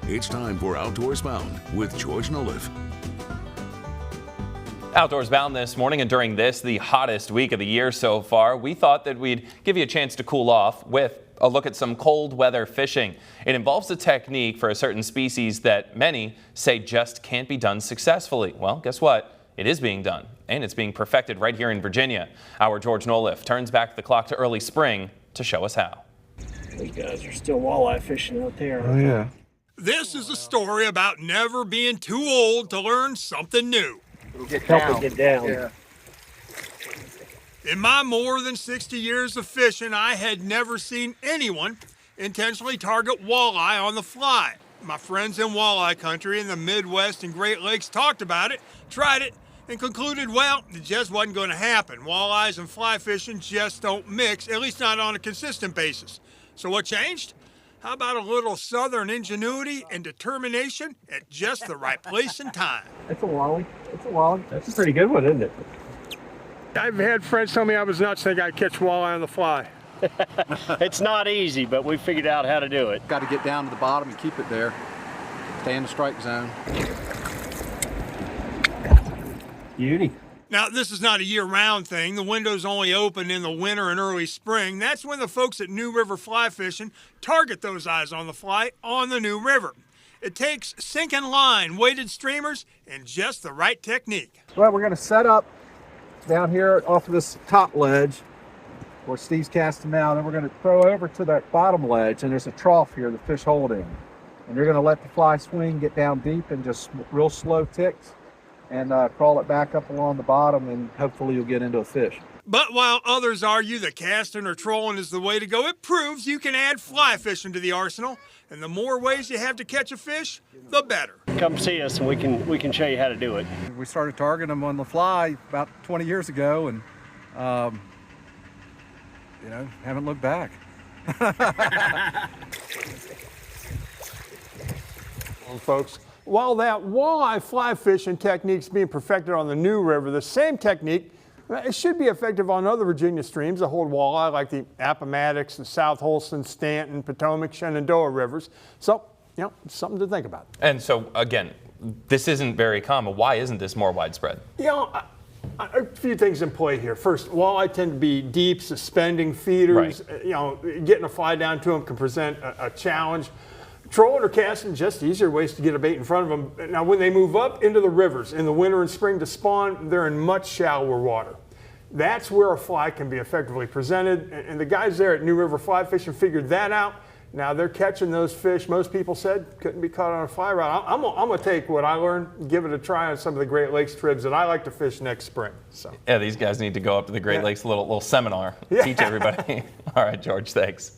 It's time for Outdoors Bound with George Noliff. Outdoors Bound this morning, and during this, the hottest week of the year so far, we thought that we'd give you a chance to cool off with a look at some cold weather fishing. It involves a technique for a certain species that many say just can't be done successfully. Well, guess what? It is being done, and it's being perfected right here in Virginia. Our George Noliff turns back the clock to early spring to show us how. Those guys are still walleye fishing out there. Oh, yeah. This is a story about never being too old to learn something new. Help it get down. Yeah. In my more than 60 years of fishing, I had never seen anyone intentionally target walleye on the fly. My friends in walleye country in the Midwest and Great Lakes talked about it, tried it, and concluded, well, it just wasn't going to happen. Walleyes and fly fishing just don't mix, at least not on a consistent basis. So what changed? How about a little southern ingenuity and determination at just the right place and time? It's a walleye. It's a walleye. That's a pretty good one, isn't it? I've had friends tell me I was nuts, think I'd catch walleye on the fly. It's not easy, but we figured out how to do it. Got to get down to the bottom and keep it there. Stay in the strike zone. Beauty. Now, this is not a year-round thing. The window's only open in the winter and early spring. That's when the folks at New River Fly Fishing target those eyes on the fly on the New River. It takes sinking line, weighted streamers, and just the right technique. Well, we're going to set up down here off of this top ledge where Steve's casting out, and we're going to throw over to that bottom ledge, and there's a trough here the fish hold in. And you're going to let the fly swing, get down deep, and just real slow ticks, and crawl it back up along the bottom, and hopefully you'll get into a fish. But while others argue that casting or trolling is the way to go, it proves you can add fly fishing to the arsenal. And the more ways you have to catch a fish, the better. Come see us and we can show you how to do it. We started targeting them on the fly about 20 years ago, and haven't looked back. Well, folks, while that walleye fly fishing technique's being perfected on the New River, the same technique it should be effective on other Virginia streams that hold walleye, like the Appomattox, the South Holston, Stanton, Potomac, Shenandoah rivers. So, something to think about. And so, again, this isn't very common. Why isn't this more widespread? A few things in play here. First, walleye tend to be deep, suspending feeders. Right. Getting a fly down to them can present a challenge. Trolling or casting, just easier ways to get a bait in front of them. Now, when they move up into the rivers in the winter and spring to spawn, they're in much shallower water. That's where a fly can be effectively presented. And the guys there at New River Fly Fishing figured that out. Now they're catching those fish most people said couldn't be caught on a fly rod. I'm going to take what I learned and give it a try on some of the Great Lakes tribs that I like to fish next spring. So. Yeah, these guys need to go up to the Great Lakes little seminar, teach everybody. All right, George, thanks.